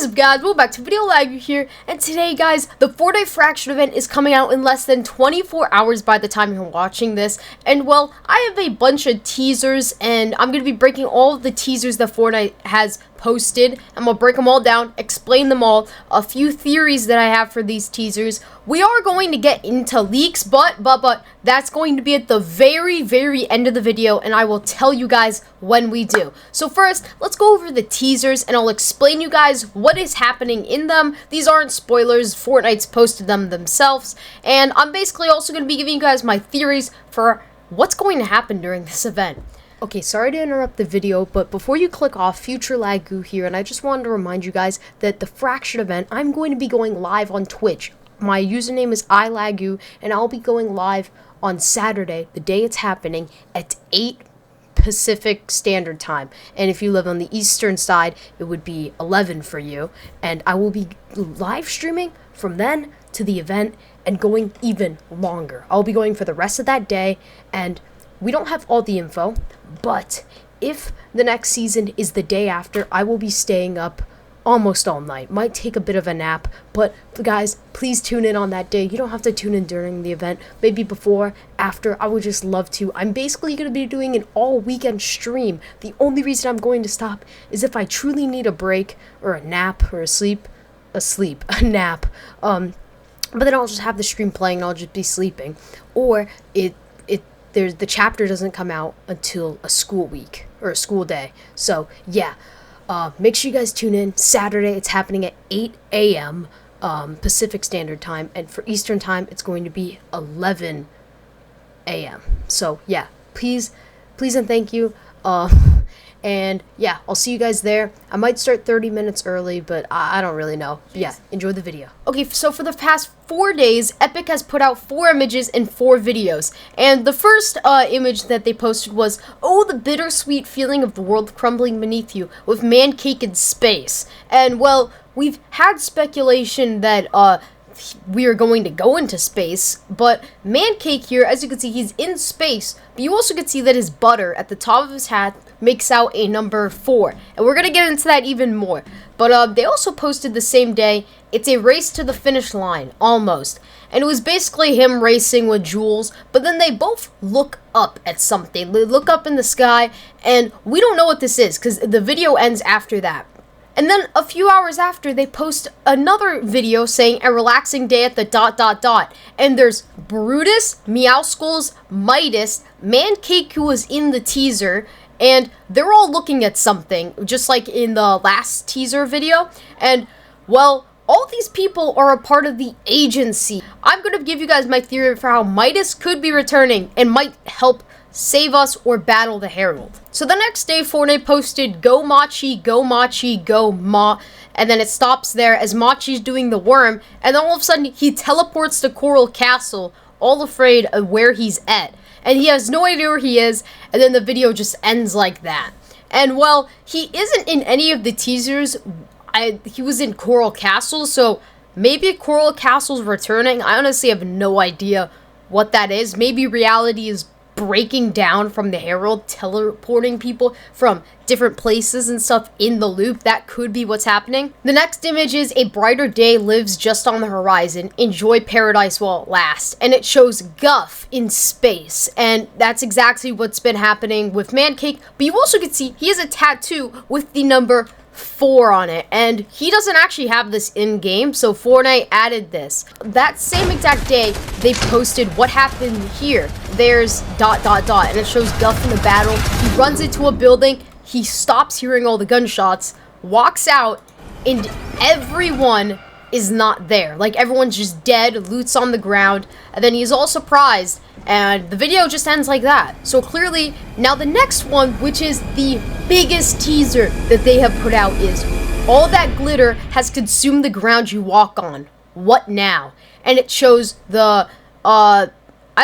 What is up, guys? Welcome back to Video Lag here, and today, guys, the Fortnite Fraction event is coming out in less than 24 hours by the time you're watching this, and well, I have a bunch of teasers, and I'm going to be breaking all of the teasers that Fortnite has posted. I'm going to break them all down, explain them all, a few theories that I have for these teasers. We are going to get into leaks, but that's going to be at the very end of the video, and I will tell you guys when we do. So first, let's go over the teasers, and I'll explain you guys what is happening in them. These aren't spoilers, Fortnite's posted them themselves, and I'm basically also going to be giving you guys my theories for what's going to happen during this event. Okay, sorry to interrupt the video, but before you click off, Future Lagu here, and I just wanted to remind you guys that the Fraction event, I'm going to be going live on Twitch. My username is iLagu, and I'll be going live on Saturday, the day it's happening, at 8 Pacific Standard Time. And if you live on the Eastern side, it would be 11 for you. And I will be live streaming from then to the event and going even longer. I'll be going for the rest of that day, and we don't have all the info, but if the next season is the day after, I will be staying up almost all night. Might take a bit of a nap, but guys, please tune in on that day. You don't have to tune in during the event, maybe before, after. I would just love to. I'm basically going to be doing an all weekend stream. The only reason I'm going to stop is if I truly need a break or a nap or a nap. But then I'll just have the stream playing and I'll just be sleeping, or the chapter doesn't come out until a school week or a school day. So yeah, make sure you guys tune in. Saturday, it's happening at 8 a.m. Pacific Standard Time, and for Eastern Time, it's going to be 11 a.m. So yeah, please and thank you. And yeah, I'll see you guys there. I might start 30 minutes early, but I don't really know. But yeah, enjoy the video. Okay, so for the past 4 days, Epic has put out 4 images and 4 videos. And the first image that they posted was, "Oh, the bittersweet feeling of the world crumbling beneath you," with man cake in space. And well, we've had speculation that we are going to go into space, but Mancake here, as you can see, he's in space, but you also can see that his butter at the top of his hat makes out a number 4, and we're gonna get into that even more. But they also posted the same day, it's a race to the finish line, almost, and it was basically him racing with Jules, but then they both look up at something. They look up in the sky, and we don't know what this is, because the video ends after that. And then a few hours after, they post another video saying a relaxing day at the ... And there's Brutus, Meowskulls, Midas, Mancake, who was in the teaser, and they're all looking at something, just like in the last teaser video. And well, all these people are a part of the agency. I'm going to give you guys my theory for how Midas could be returning and might help save us or battle the Herald. So the next day, Fortnite posted, "Go Machi, go Machi, go Ma," and then it stops there as Machi's doing the worm, and then all of a sudden he teleports to Coral Castle, all afraid of where he's at, and he has no idea where he is, and then the video just ends like that. And well, he isn't in any of the teasers. He was in Coral Castle, so maybe Coral Castle's returning. I honestly have no idea what that is. Maybe reality is breaking down from the Herald, teleporting people from different places and stuff in the loop. That could be what's happening. The next image is "A brighter day lives just on the horizon. Enjoy paradise while it lasts." And it shows Guff in space. And that's exactly what's been happening with Mancake. But you also can see he has a tattoo with the number 4 on it, and he doesn't actually have this in game, so Fortnite added this. That same exact day, they posted what happened here. There's ... and it shows Guff in the battle. He runs into a building, he stops hearing all the gunshots, walks out, and everyone is not there. Like, everyone's just dead, loot's on the ground, and then he's all surprised, and the video just ends like that. So clearly, now the next one, which is the biggest teaser that they have put out, is all that glitter has consumed the ground you walk on. What now? And it shows the, I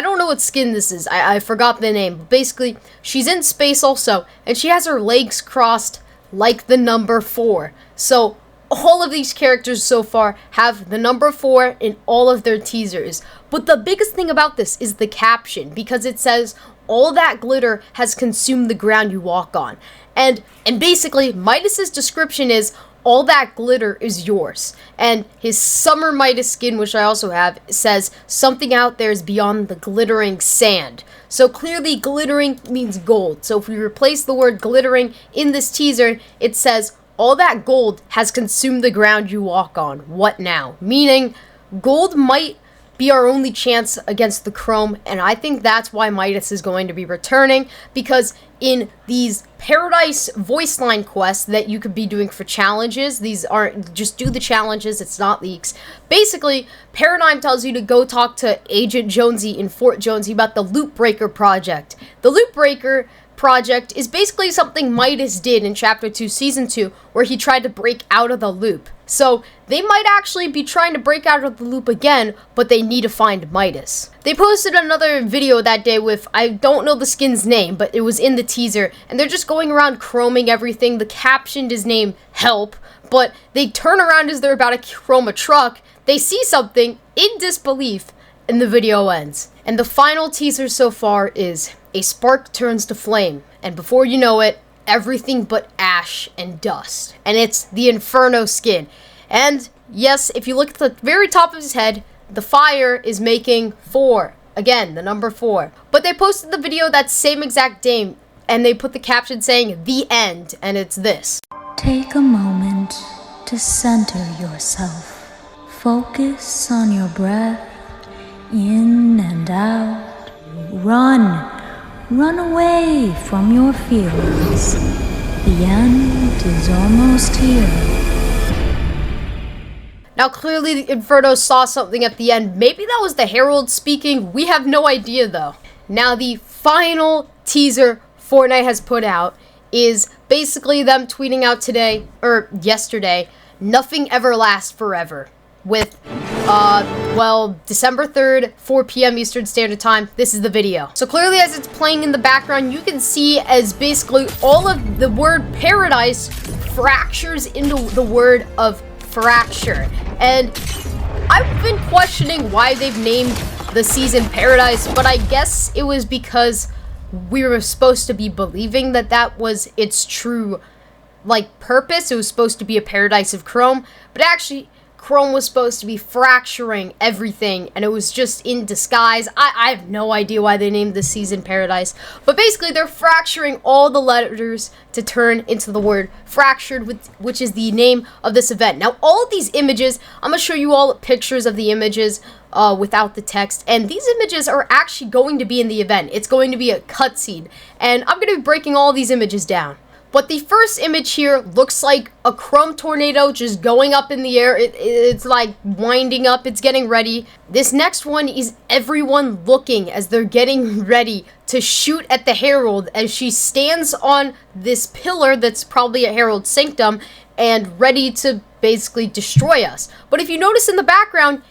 don't know what skin this is. I forgot the name. But basically, she's in space also, and she has her legs crossed like the number 4. So all of these characters so far have the number 4 in all of their teasers. But the biggest thing about this is the caption, because it says, "All that glitter has consumed the ground you walk on." And basically, Midas's description is, all that glitter is yours. And his summer Midas skin, which I also have, says something out there is beyond the glittering sand. So clearly glittering means gold. So if we replace the word glittering in this teaser, it says all that gold has consumed the ground you walk on. What now? Meaning gold might be our only chance against the Chrome, and I think that's why Midas is going to be returning, because in these Paradise voice line quests that you could be doing for challenges, these aren't just do the challenges, it's not leaks. Basically, Paradigm tells you to go talk to Agent Jonesy in Fort Jonesy about the Loop Breaker project. The Loop Breaker project is basically something Midas did in Chapter 2, Season 2, where he tried to break out of the loop. So, they might actually be trying to break out of the loop again, but they need to find Midas. They posted another video that day with, I don't know the skin's name, but it was in the teaser, and they're just going around chroming everything. The caption is named Help, but they turn around as they're about to chrome a truck, they see something in disbelief, and the video ends. And the final teaser so far is a spark turns to flame, and before you know it, everything but ash and dust. And it's the Inferno skin. And yes, if you look at the very top of his head, the fire is making 4. Again, the number 4. But they posted the video that same exact day, and they put the caption saying, "The end," and it's this. Take a moment to center yourself. Focus on your breath, in and out. Run away from your feelings. The end is almost here. Now, clearly, the Inferno saw something at the end. Maybe that was the Herald speaking. We have no idea, though. Now, the final teaser Fortnite has put out is basically them tweeting out today, or yesterday, "Nothing ever lasts forever." With, December 3rd, 4 p.m. Eastern Standard Time. This is the video. So clearly, as it's playing in the background, you can see as basically all of the word paradise fractures into the word of fracture. And I've been questioning why they've named the season Paradise, but I guess it was because we were supposed to be believing that that was its true, purpose. It was supposed to be a paradise of Chrome, but actually Chrome was supposed to be fracturing everything, and it was just in disguise. I have no idea why they named this season Paradise, but basically they're fracturing all the letters to turn into the word fractured, which is the name of this event. Now, all of these images, I'm going to show you all pictures of the images without the text, and these images are actually going to be in the event. It's going to be a cutscene, and I'm going to be breaking all these images down. But the first image here looks like a Chrome tornado just going up in the air. It's like winding up. It's getting ready. This next one is everyone looking as they're getting ready to shoot at the Herald as she stands on this pillar that's probably a Herald sanctum and ready to basically destroy us. But if you notice in the background,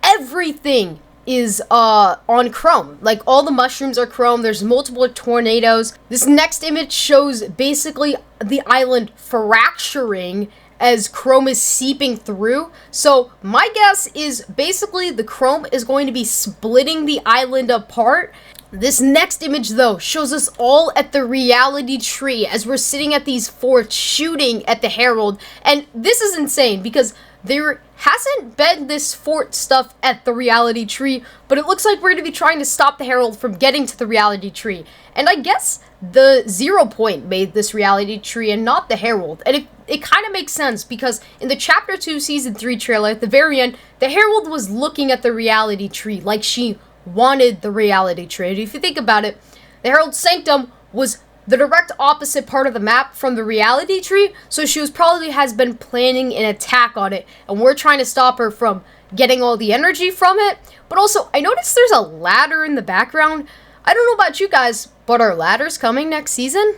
everything is on Chrome. Like, all the mushrooms are Chrome. There's multiple tornadoes. This next image shows basically the island fracturing as Chrome is seeping through. So my guess is basically the Chrome is going to be splitting the island apart. This next image, though, shows us all at the reality tree as we're sitting at these forts shooting at the Herald. And this is insane because there hasn't been this fort stuff at the reality tree, but it looks like we're going to be trying to stop the Herald from getting to the reality tree. And I guess the 0 point made this reality tree and not the Herald. And it kind of makes sense because in the Chapter 2 Season 3 trailer, at the very end, the Herald was looking at the reality tree like she wanted the reality tree. And if you think about it, the Herald Sanctum was the direct opposite part of the map from the reality tree, so she has been planning an attack on it, and we're trying to stop her from getting all the energy from it. But also, I noticed there's a ladder in the background. I don't know about you guys, but are ladders coming next season?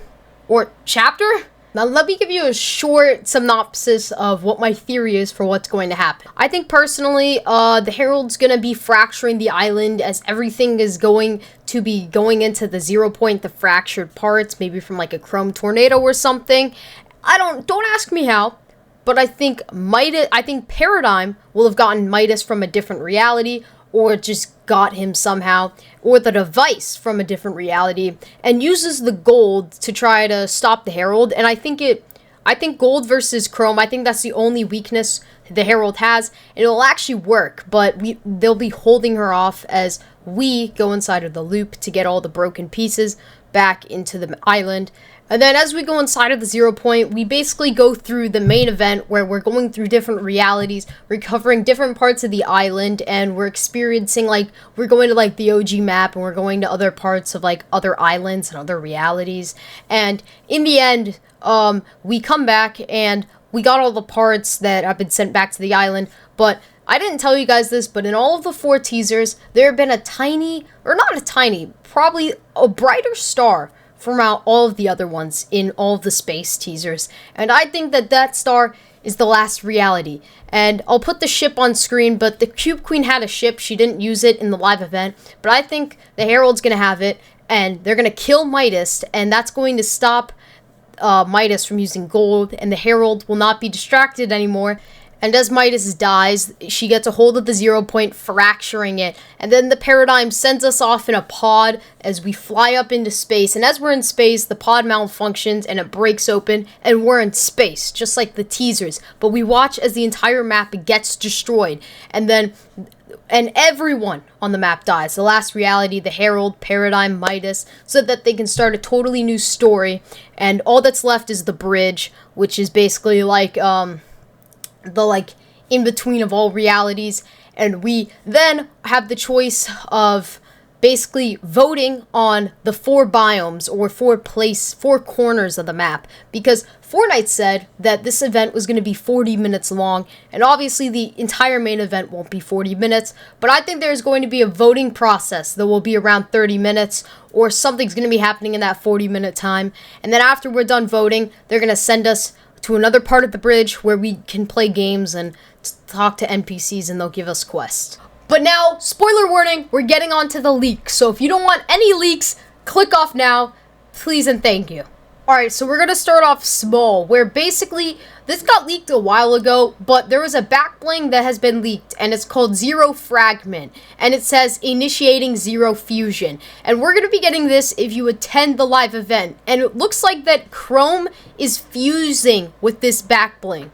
Or chapter? Now, let me give you a short synopsis of what my theory is for what's going to happen. I think personally, the Herald's going to be fracturing the island as everything is going to be going into the 0 point, the fractured parts, maybe from like a Chrome tornado or something. Don't ask me how, but I think Paradigm will have gotten Midas from a different reality, or just got him somehow, or the device from a different reality, and uses the gold to try to stop the Herald. And I think it I think gold versus chrome, I think that's the only weakness the Herald has, and it'll actually work, but they'll be holding her off as we go inside of the loop to get all the broken pieces back into the island. And then as we go inside of the 0 point, we basically go through the main event where we're going through different realities, recovering different parts of the island, and we're experiencing, like, we're going to, like, the OG map, and we're going to other parts of, like, other islands and other realities. And in the end, we come back, and we got all the parts that have been sent back to the island, but I didn't tell you guys this, but in all of the 4 teasers, there have been a tiny, or not a tiny, probably a brighter star from all of the other ones in all of the space teasers. And I think that that star is the last reality. And I'll put the ship on screen, but the Cube Queen had a ship. She didn't use it in the live event, but I think the Herald's going to have it, and they're going to kill Midas, and that's going to stop Midas from using gold, and the Herald will not be distracted anymore. And as Midas dies, she gets a hold of the 0 point, fracturing it. And then the Paradigm sends us off in a pod as we fly up into space. And as we're in space, the pod malfunctions and it breaks open, and we're in space, just like the teasers. But we watch as the entire map gets destroyed. And everyone on the map dies. The last reality, the Herald, Paradigm, Midas, so that they can start a totally new story. And all that's left is the bridge, which is basically like, the in between of all realities, and we then have the choice of basically voting on the 4 biomes or 4 corners of the map, because Fortnite said that this event was going to be 40 minutes long, and obviously the entire main event won't be 40 minutes, but I think there's going to be a voting process that will be around 30 minutes, or something's going to be happening in that 40-minute time, and then after we're done voting, they're going to send us to another part of the bridge where we can play games and talk to NPCs, and they'll give us quests. But now, spoiler warning, we're getting on to the leaks. So if you don't want any leaks, click off now, please and thank you. Alright, so we're going to start off small, where basically, this got leaked a while ago, but there was a back bling that has been leaked, and it's called Zero Fragment, and it says initiating Zero Fusion. And we're going to be getting this if you attend the live event, and it looks like that Chrome is fusing with this back bling.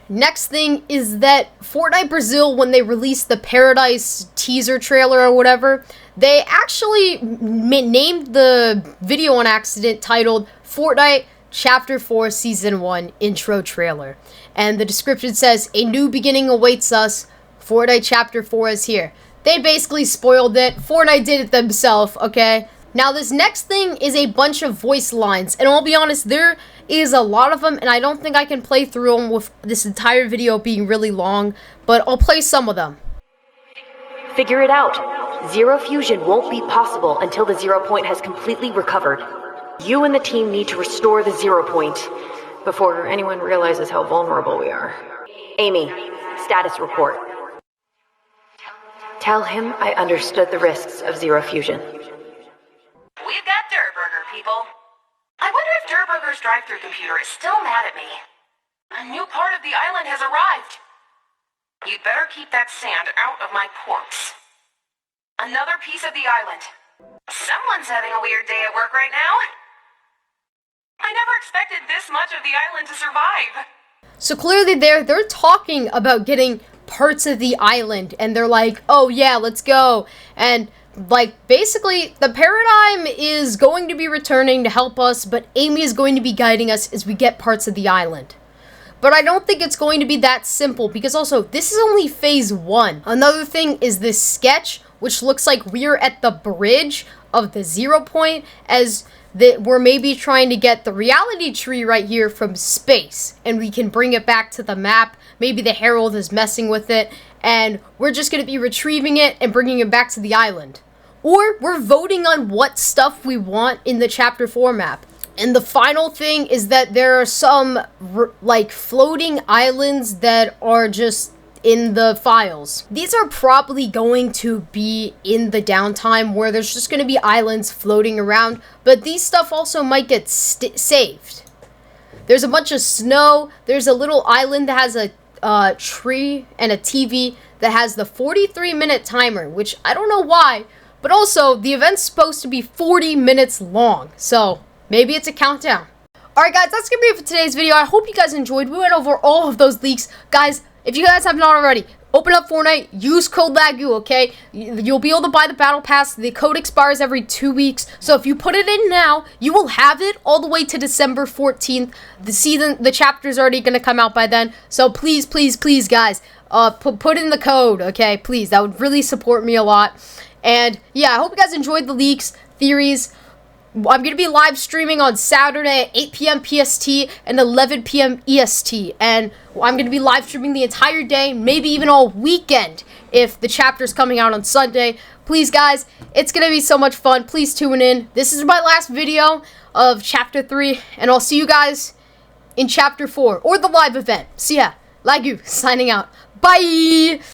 Next thing is that Fortnite Brazil, when they released the Paradise teaser trailer or whatever, they actually named the video on accident titled Fortnite Chapter 4 Season 1 Intro Trailer. And the description says, "A new beginning awaits us. Fortnite Chapter 4 is here." They basically spoiled it. Fortnite did it themselves, okay? Now this next thing is a bunch of voice lines, and I'll be honest, there is a lot of them, and I don't think I can play through them with this entire video being really long, but I'll play some of them. Figure it out. Zero fusion won't be possible until the 0 point has completely recovered. You and the team need to restore the 0 point before anyone realizes how vulnerable we are. Amy, status report. Tell him I understood the risks of Zero Fusion. We've got Durburger, people. I wonder if Durburger's drive-thru computer is still mad at me. A new part of the island has arrived. You'd better keep that sand out of my ports. Another piece of the island. Someone's having a weird day at work right now. I never expected this much of the island to survive. So clearly they're talking about getting parts of the island, and they're like, oh yeah, let's go. And like, basically, the Paradigm is going to be returning to help us, but Amy is going to be guiding us as we get parts of the island. But I don't think it's going to be that simple, because also, this is only phase 1. Another thing is this sketch, which looks like we're at the bridge of the 0 point, as that we're maybe trying to get the reality tree right here from space, and we can bring it back to the map. Maybe the Herald is messing with it, and we're just going to be retrieving it and bringing it back to the island. Or we're voting on what stuff we want in the Chapter 4 map. And the final thing is that there are some, like, floating islands that are just in the files. These are probably going to be in the downtime where there's just going to be islands floating around, but these stuff also might get saved. There's a bunch of snow. There's a little island that has a tree and a TV that has the 43-minute timer, which I don't know why, but also the event's supposed to be 40 minutes long, so maybe it's a countdown. Alright guys, that's going to be it for today's video. I hope you guys enjoyed. We went over all of those leaks. Guys, if you guys have not already, open up Fortnite, use code LAGU, okay? You'll be able to buy the battle pass. The code expires every 2 weeks. So if you put it in now, you will have it all the way to December 14th. The chapter's already going to come out by then. So please, please, please, guys, put in the code, okay? Please, that would really support me a lot. And yeah, I hope you guys enjoyed the leaks, theories. I'm going to be live streaming on Saturday at 8 p.m. PST and 11 p.m. EST. And I'm going to be live streaming the entire day, maybe even all weekend if the chapter's coming out on Sunday. Please, guys, it's going to be so much fun. Please tune in. This is my last video of Chapter 3, and I'll see you guys in Chapter 4 or the live event. So yeah, LAGU, signing out. Bye!